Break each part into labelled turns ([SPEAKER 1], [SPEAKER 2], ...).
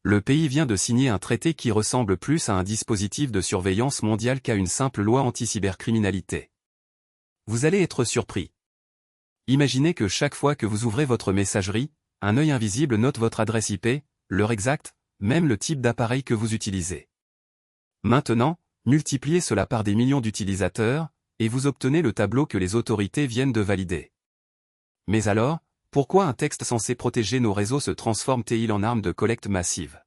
[SPEAKER 1] Le pays vient de signer un traité qui ressemble plus à un dispositif de surveillance mondiale qu'à une simple loi anti-cybercriminalité. Vous allez être surpris. Imaginez que chaque fois que vous ouvrez votre messagerie, un œil invisible note votre adresse IP, l'heure exacte, même le type d'appareil que vous utilisez. Maintenant, multipliez cela par des millions d'utilisateurs, et vous obtenez le tableau que les autorités viennent de valider. Mais alors, pourquoi un texte censé protéger nos réseaux se transforme-t-il en arme de collecte massive?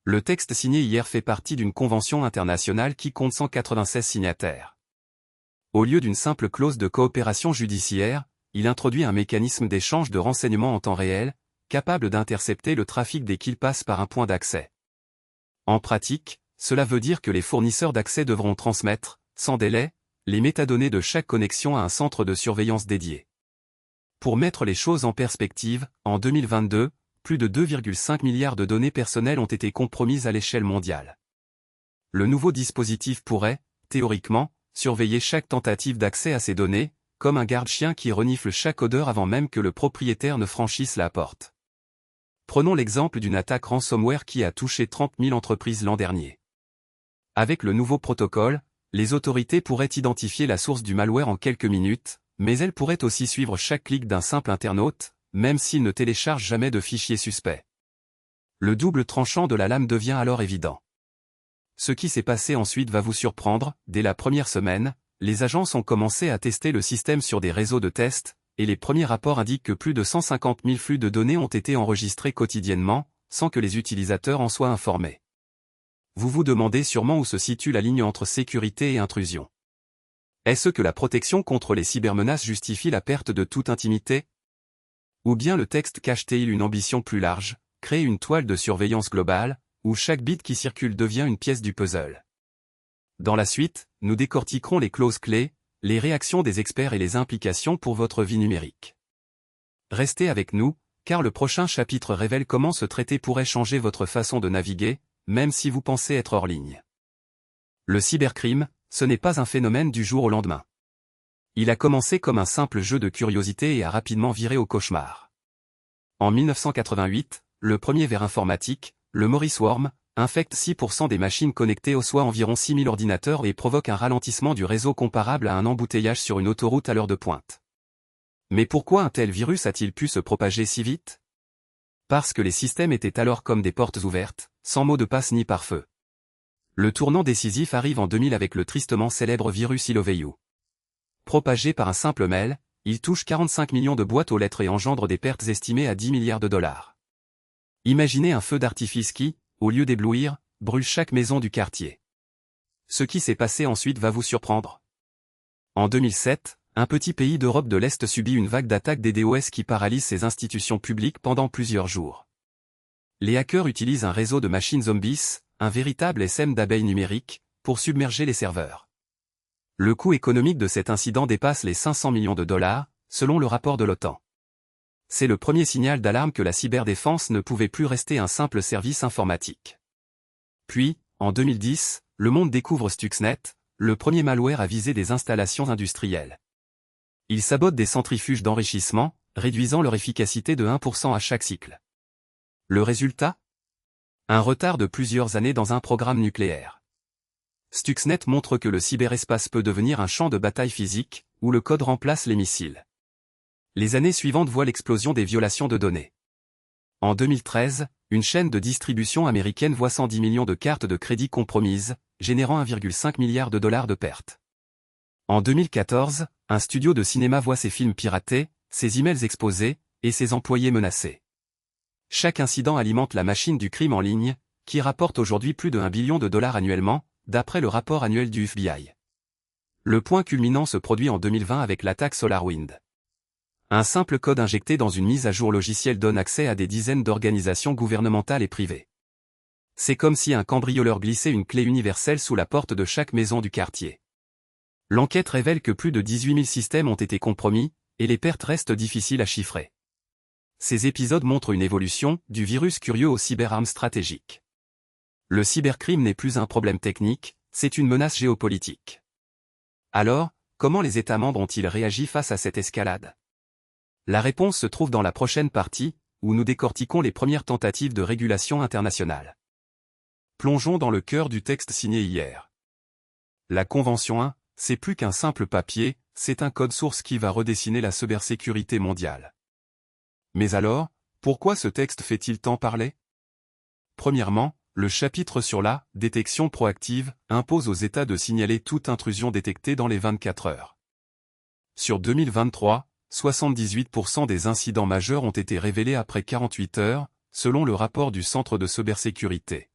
[SPEAKER 1] Le texte signé hier fait partie d'une convention internationale qui compte 196 signataires. Au lieu d'une simple clause de coopération judiciaire, il introduit un mécanisme d'échange de renseignements en temps réel, capable d'intercepter le trafic dès qu'il passe par un point d'accès. En pratique, cela veut dire que les fournisseurs d'accès devront transmettre, sans délai, les métadonnées de chaque connexion à un centre de surveillance dédié. Pour mettre les choses en perspective, en 2022, plus de 2,5 milliards de données personnelles ont été compromises à l'échelle mondiale. Le nouveau dispositif pourrait, théoriquement, surveiller chaque tentative d'accès à ces données, comme un garde-chien qui renifle chaque odeur avant même que le propriétaire ne franchisse la porte. Prenons l'exemple d'une attaque ransomware qui a touché 30 000 entreprises l'an dernier. Avec le nouveau protocole, les autorités pourraient identifier la source du malware en quelques minutes, mais elles pourraient aussi suivre chaque clic d'un simple internaute, même s'il ne télécharge jamais de fichier suspect. Le double tranchant de la lame devient alors évident. Ce qui s'est passé ensuite va vous surprendre. Dès la première semaine, les agences ont commencé à tester le système sur des réseaux de tests, et les premiers rapports indiquent que plus de 150 000 flux de données ont été enregistrés quotidiennement, sans que les utilisateurs en soient informés. Vous vous demandez sûrement où se situe la ligne entre sécurité et intrusion. Est-ce que la protection contre les cybermenaces justifie la perte de toute intimité? Ou bien le texte cache-t-il une ambition plus large, créer une toile de surveillance globale, où chaque bit qui circule devient une pièce du puzzle? Dans la suite, nous décortiquerons les clauses clés, les réactions des experts et les implications pour votre vie numérique. Restez avec nous, car le prochain chapitre révèle comment ce traité pourrait changer votre façon de naviguer, même si vous pensez être hors ligne. Le cybercrime, ce n'est pas un phénomène du jour au lendemain. Il a commencé comme un simple jeu de curiosité et a rapidement viré au cauchemar. En 1988, le premier vers informatique, le Morris Worm, infecte 6% des machines connectées soit environ 6000 ordinateurs et provoque un ralentissement du réseau comparable à un embouteillage sur une autoroute à l'heure de pointe. Mais pourquoi un tel virus a-t-il pu se propager si vite? Parce que les systèmes étaient alors comme des portes ouvertes, sans mot de passe ni pare-feu. Le tournant décisif arrive en 2000 avec le tristement célèbre virus Iloveyu. Propagé par un simple mail, il touche 45 millions de boîtes aux lettres et engendre des pertes estimées à 10 milliards de dollars. Imaginez un feu d'artifice qui, au lieu d'éblouir, brûle chaque maison du quartier. Ce qui s'est passé ensuite va vous surprendre. En 2007, un petit pays d'Europe de l'Est subit une vague d'attaques des DOS qui paralyse ses institutions publiques pendant plusieurs jours. Les hackers utilisent un réseau de machines zombies, un véritable SM d'abeilles numériques, pour submerger les serveurs. Le coût économique de cet incident dépasse les 500 millions de dollars, selon le rapport de l'OTAN. C'est le premier signal d'alarme que la cyberdéfense ne pouvait plus rester un simple service informatique. Puis, en 2010, le monde découvre Stuxnet, le premier malware à viser des installations industrielles. Il sabote des centrifuges d'enrichissement, réduisant leur efficacité de 1% à chaque cycle. Le résultat? Un retard de plusieurs années dans un programme nucléaire. Stuxnet montre que le cyberespace peut devenir un champ de bataille physique, où le code remplace les missiles. Les années suivantes voient l'explosion des violations de données. En 2013, une chaîne de distribution américaine voit 110 millions de cartes de crédit compromises, générant 1,5 milliard de dollars de pertes. En 2014, un studio de cinéma voit ses films piratés, ses emails exposés, et ses employés menacés. Chaque incident alimente la machine du crime en ligne, qui rapporte aujourd'hui plus de 1 billion de dollars annuellement, d'après le rapport annuel du FBI. Le point culminant se produit en 2020 avec l'attaque SolarWinds. Un simple code injecté dans une mise à jour logicielle donne accès à des dizaines d'organisations gouvernementales et privées. C'est comme si un cambrioleur glissait une clé universelle sous la porte de chaque maison du quartier. L'enquête révèle que plus de 18 000 systèmes ont été compromis, et les pertes restent difficiles à chiffrer. Ces épisodes montrent une évolution, du virus curieux au cyberarme stratégique. Le cybercrime n'est plus un problème technique, c'est une menace géopolitique. Alors, comment les États membres ont-ils réagi face à cette escalade? La réponse se trouve dans la prochaine partie, où nous décortiquons les premières tentatives de régulation internationale. Plongeons dans le cœur du texte signé hier. La Convention 1, c'est plus qu'un simple papier, c'est un code source qui va redessiner la cybersécurité mondiale. Mais alors, pourquoi ce texte fait-il tant parler? Premièrement, le chapitre sur la « détection proactive » impose aux États de signaler toute intrusion détectée dans les 24 heures. Sur 2023, 78% des incidents majeurs ont été révélés après 48 heures, selon le rapport du Centre de cybersécurité.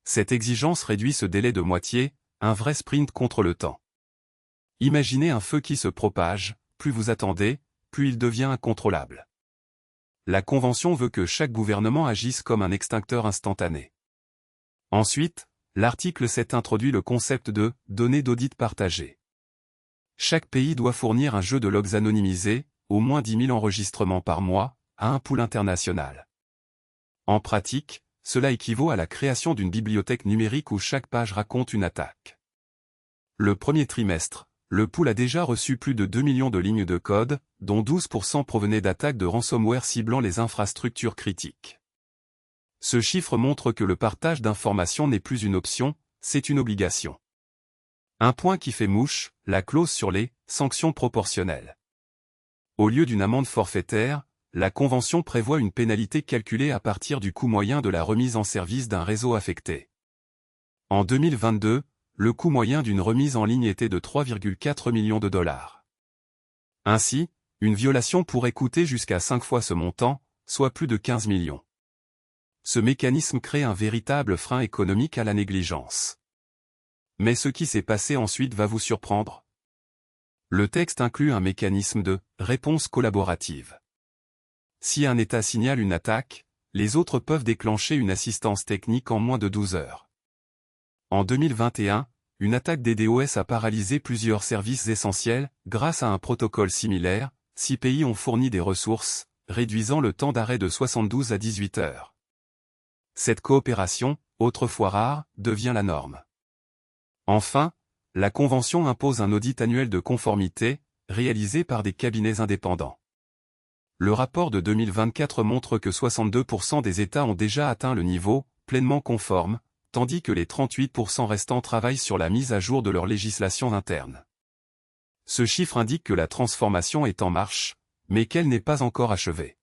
[SPEAKER 1] Cette exigence réduit ce délai de moitié, un vrai sprint contre le temps. Imaginez un feu qui se propage, plus vous attendez, plus il devient incontrôlable. La Convention veut que chaque gouvernement agisse comme un extincteur instantané. Ensuite, l'article 7 introduit le concept de « données d'audit partagées ». Chaque pays doit fournir un jeu de logs anonymisés, au moins 10 000 enregistrements par mois, à un pool international. En pratique, cela équivaut à la création d'une bibliothèque numérique où chaque page raconte une attaque. Le premier trimestre, le pool a déjà reçu plus de 2 millions de lignes de code, dont 12% provenaient d'attaques de ransomware ciblant les infrastructures critiques. Ce chiffre montre que le partage d'informations n'est plus une option, c'est une obligation. Un point qui fait mouche, la clause sur les « sanctions proportionnelles ». Au lieu d'une amende forfaitaire, la Convention prévoit une pénalité calculée à partir du coût moyen de la remise en service d'un réseau affecté. En 2022, le coût moyen d'une remise en ligne était de 3,4 millions de dollars. Ainsi, une violation pourrait coûter jusqu'à 5 fois ce montant, soit plus de 15 millions. Ce mécanisme crée un véritable frein économique à la négligence. Mais ce qui s'est passé ensuite va vous surprendre. Le texte inclut un mécanisme de « réponse collaborative ». Si un État signale une attaque, les autres peuvent déclencher une assistance technique en moins de 12 heures. En 2021, une attaque DDoS a paralysé plusieurs services essentiels, grâce à un protocole similaire, 6 pays ont fourni des ressources, réduisant le temps d'arrêt de 72 à 18 heures. Cette coopération, autrefois rare, devient la norme. Enfin, la Convention impose un audit annuel de conformité, réalisé par des cabinets indépendants. Le rapport de 2024 montre que 62% des États ont déjà atteint le niveau « pleinement conforme », tandis que les 38% restants travaillent sur la mise à jour de leur législation interne. Ce chiffre indique que la transformation est en marche, mais qu'elle n'est pas encore achevée.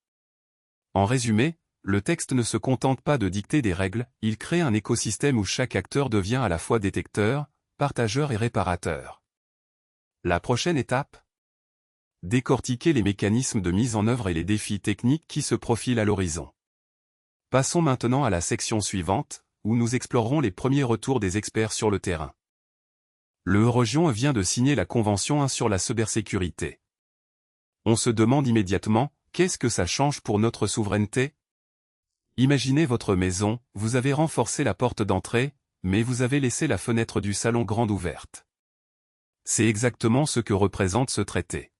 [SPEAKER 1] En résumé, le texte ne se contente pas de dicter des règles, il crée un écosystème où chaque acteur devient à la fois détecteur, partageur et réparateur. La prochaine étape ? Décortiquer les mécanismes de mise en œuvre et les défis techniques qui se profilent à l'horizon. Passons maintenant à la section suivante, où nous explorerons les premiers retours des experts sur le terrain. Le Eurogion vient de signer la Convention 1 sur la cybersécurité. On se demande immédiatement, qu'est-ce que ça change pour notre souveraineté ? Imaginez votre maison, vous avez renforcé la porte d'entrée, mais vous avez laissé la fenêtre du salon grande ouverte. C'est exactement ce que représente ce traité.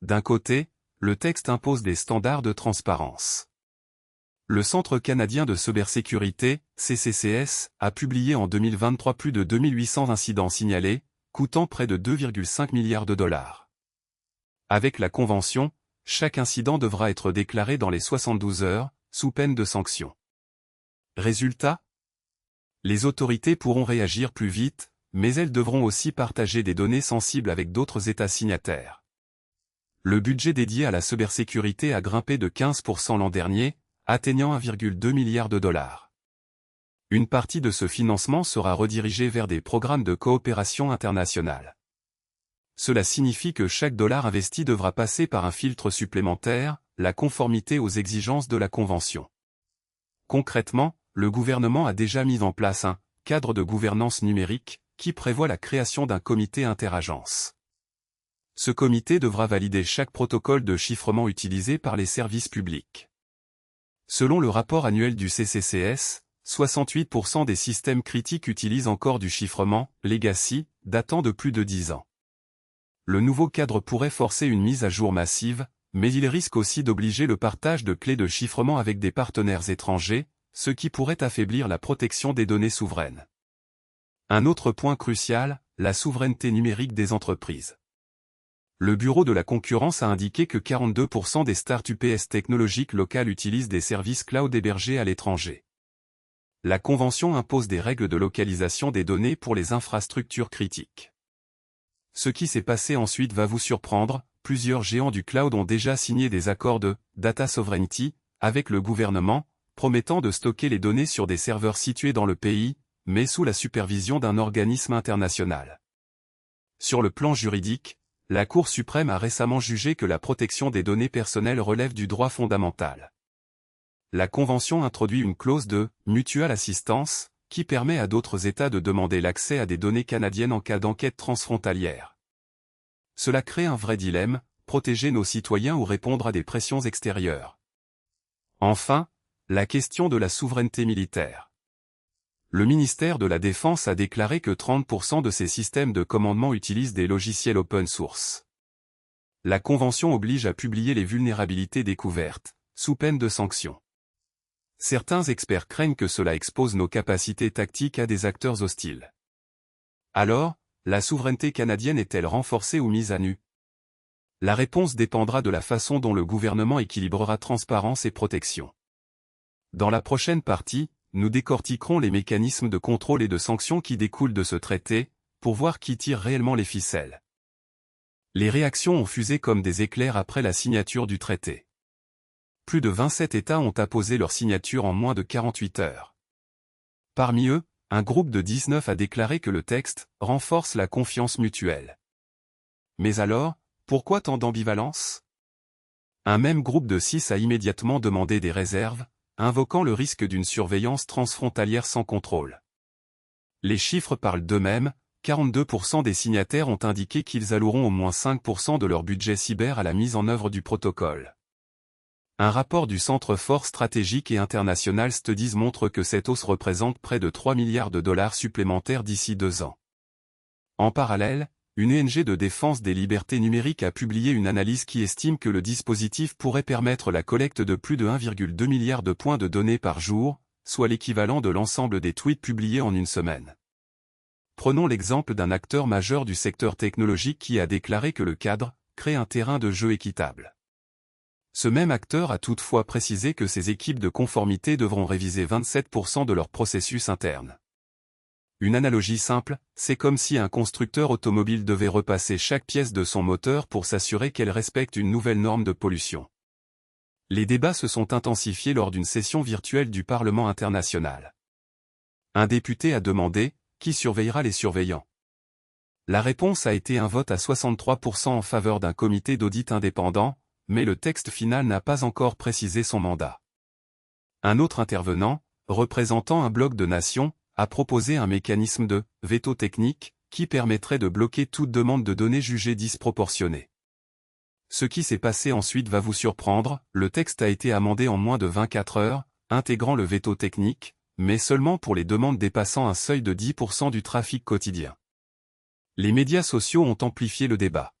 [SPEAKER 1] D'un côté, le texte impose des standards de transparence. Le Centre canadien de cybersécurité, CCCS, a publié en 2023 plus de 2800 incidents signalés, coûtant près de 2,5 milliards de dollars. Avec la Convention, chaque incident devra être déclaré dans les 72 heures, sous peine de sanction. Résultat ? Les autorités pourront réagir plus vite, mais elles devront aussi partager des données sensibles avec d'autres États signataires. Le budget dédié à la cybersécurité a grimpé de 15% l'an dernier, atteignant 1,2 milliard de dollars. Une partie de ce financement sera redirigée vers des programmes de coopération internationale. Cela signifie que chaque dollar investi devra passer par un filtre supplémentaire, la conformité aux exigences de la Convention. Concrètement, le gouvernement a déjà mis en place un cadre de gouvernance numérique qui prévoit la création d'un comité interagences. Ce comité devra valider chaque protocole de chiffrement utilisé par les services publics. Selon le rapport annuel du CCCS, 68% des systèmes critiques utilisent encore du chiffrement « legacy » datant de plus de 10 ans. Le nouveau cadre pourrait forcer une mise à jour massive, mais il risque aussi d'obliger le partage de clés de chiffrement avec des partenaires étrangers, ce qui pourrait affaiblir la protection des données souveraines. Un autre point crucial, la souveraineté numérique des entreprises. le Bureau de la concurrence a indiqué que 42% des start-ups technologiques locales utilisent des services cloud hébergés à l'étranger. La Convention impose des règles de localisation des données pour les infrastructures critiques. Ce qui s'est passé ensuite va vous surprendre, plusieurs géants du cloud ont déjà signé des accords de « data sovereignty » avec le gouvernement, promettant de stocker les données sur des serveurs situés dans le pays, mais sous la supervision d'un organisme international. Sur le plan juridique, la Cour suprême a récemment jugé que la protection des données personnelles relève du droit fondamental. La Convention introduit une clause de « mutual assistance » qui permet à d'autres États de demander l'accès à des données canadiennes en cas d'enquête transfrontalière. Cela crée un vrai dilemme, protéger nos citoyens ou répondre à des pressions extérieures. Enfin, la question de la souveraineté militaire. Le ministère de la Défense a déclaré que 30% de ses systèmes de commandement utilisent des logiciels open source. La Convention oblige à publier les vulnérabilités découvertes, sous peine de sanctions. Certains experts craignent que cela expose nos capacités tactiques à des acteurs hostiles. Alors, la souveraineté canadienne est-elle renforcée ou mise à nu? La réponse dépendra de la façon dont le gouvernement équilibrera transparence et protection. Dans la prochaine partie, nous décortiquerons les mécanismes de contrôle et de sanctions qui découlent de ce traité, pour voir qui tire réellement les ficelles. Les réactions ont fusé comme des éclairs après la signature du traité. Plus de 27 États ont apposé leur signature en moins de 48 heures. Parmi eux, un groupe de 19 a déclaré que le texte « renforce la confiance mutuelle ». Mais alors, pourquoi tant d'ambivalence? Un même groupe de 6 a immédiatement demandé des réserves, invoquant le risque d'une surveillance transfrontalière sans contrôle. Les chiffres parlent d'eux-mêmes, 42% des signataires ont indiqué qu'ils alloueront au moins 5% de leur budget cyber à la mise en œuvre du protocole. Un rapport du Centre for Strategic et International Studies montre que cette hausse représente près de 3 milliards de dollars supplémentaires d'ici 2 ans. En parallèle, une ONG de défense des libertés numériques a publié une analyse qui estime que le dispositif pourrait permettre la collecte de plus de 1,2 milliard de points de données par jour, soit l'équivalent de l'ensemble des tweets publiés en une semaine. Prenons l'exemple d'un acteur majeur du secteur technologique qui a déclaré que le cadre crée un terrain de jeu équitable. Ce même acteur a toutefois précisé que ses équipes de conformité devront réviser 27% de leur processus interne. Une analogie simple, c'est comme si un constructeur automobile devait repasser chaque pièce de son moteur pour s'assurer qu'elle respecte une nouvelle norme de pollution. Les débats se sont intensifiés lors d'une session virtuelle du Parlement international. Un député a demandé « Qui surveillera les surveillants ?» La réponse a été un vote à 63% en faveur d'un comité d'audit indépendant, mais le texte final n'a pas encore précisé son mandat. Un autre intervenant, représentant un bloc de nations, a proposé un mécanisme de « veto technique » qui permettrait de bloquer toute demande de données jugée disproportionnée. Ce qui s'est passé ensuite va vous surprendre, le texte a été amendé en moins de 24 heures, intégrant le veto technique, mais seulement pour les demandes dépassant un seuil de 10% du trafic quotidien. Les médias sociaux ont amplifié le débat.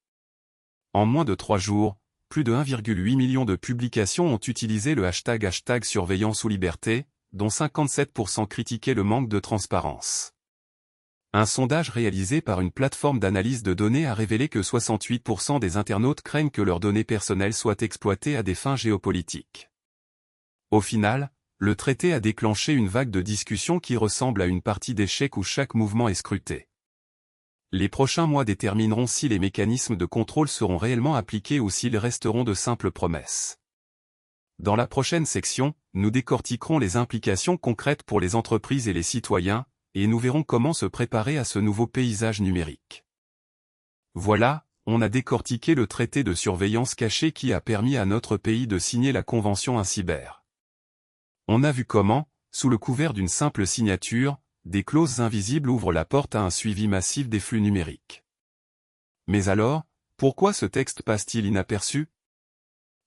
[SPEAKER 1] En moins de 3 jours, plus de 1,8 million de publications ont utilisé le hashtag #surveillance ou liberté, dont 57% critiquaient le manque de transparence. Un sondage réalisé par une plateforme d'analyse de données a révélé que 68% des internautes craignent que leurs données personnelles soient exploitées à des fins géopolitiques. Au final, le traité a déclenché une vague de discussions qui ressemble à une partie d'échecs où chaque mouvement est scruté. Les prochains mois détermineront si les mécanismes de contrôle seront réellement appliqués ou s'ils resteront de simples promesses. Dans la prochaine section, nous décortiquerons les implications concrètes pour les entreprises et les citoyens, et nous verrons comment se préparer à ce nouveau paysage numérique. Voilà, on a décortiqué le traité de surveillance cachée qui a permis à notre pays de signer la Convention Incyber. On a vu comment, sous le couvert d'une simple signature, des clauses invisibles ouvrent la porte à un suivi massif des flux numériques. Mais alors, pourquoi ce texte passe-t-il inaperçu?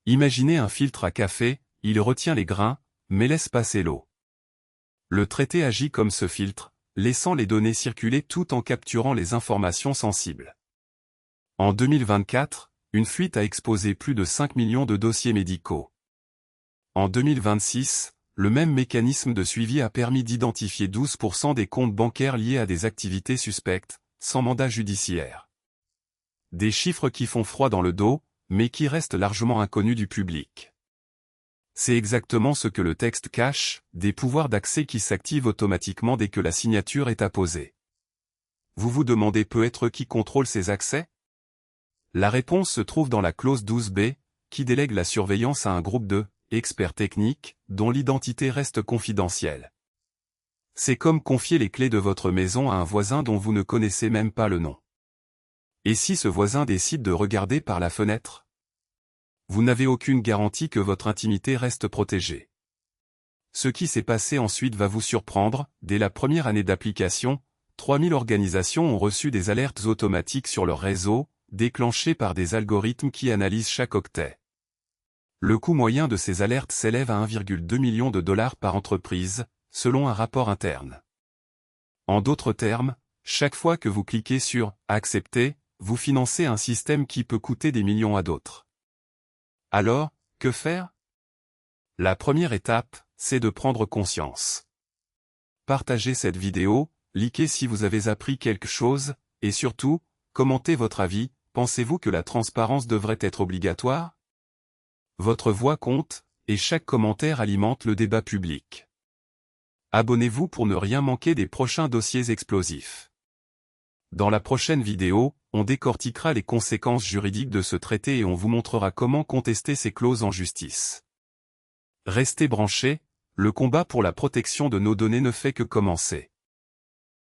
[SPEAKER 1] Imaginez un filtre à café, il retient les grains, mais laisse passer l'eau. Le traité agit comme ce filtre, laissant les données circuler tout en capturant les informations sensibles. En 2024, une fuite a exposé plus de 5 millions de dossiers médicaux. En 2026, le même mécanisme de suivi a permis d'identifier 12% des comptes bancaires liés à des activités suspectes, sans mandat judiciaire. Des chiffres qui font froid dans le dos, mais qui restent largement inconnus du public. C'est exactement ce que le texte cache, des pouvoirs d'accès qui s'activent automatiquement dès que la signature est apposée. Vous vous demandez peut-être qui contrôle ces accès? La réponse se trouve dans la clause 12b, qui délègue la surveillance à un groupe de experts techniques, dont l'identité reste confidentielle. C'est comme confier les clés de votre maison à un voisin dont vous ne connaissez même pas le nom. Et si ce voisin décide de regarder par la fenêtre? Vous n'avez aucune garantie que votre intimité reste protégée. Ce qui s'est passé ensuite va vous surprendre. Dès la première année d'application, 3000 organisations ont reçu des alertes automatiques sur leur réseau, déclenchées par des algorithmes qui analysent chaque octet. Le coût moyen de ces alertes s'élève à 1,2 million de dollars par entreprise, selon un rapport interne. En d'autres termes, chaque fois que vous cliquez sur « Accepter », vous financez un système qui peut coûter des millions à d'autres. Alors, que faire? La première étape, c'est de prendre conscience. Partagez cette vidéo, likez si vous avez appris quelque chose, et surtout, commentez votre avis. Pensez-vous que la transparence devrait être obligatoire? Votre voix compte, et chaque commentaire alimente le débat public. Abonnez-vous pour ne rien manquer des prochains dossiers explosifs. Dans la prochaine vidéo, on décortiquera les conséquences juridiques de ce traité et on vous montrera comment contester ces clauses en justice. Restez branchés, le combat pour la protection de nos données ne fait que commencer.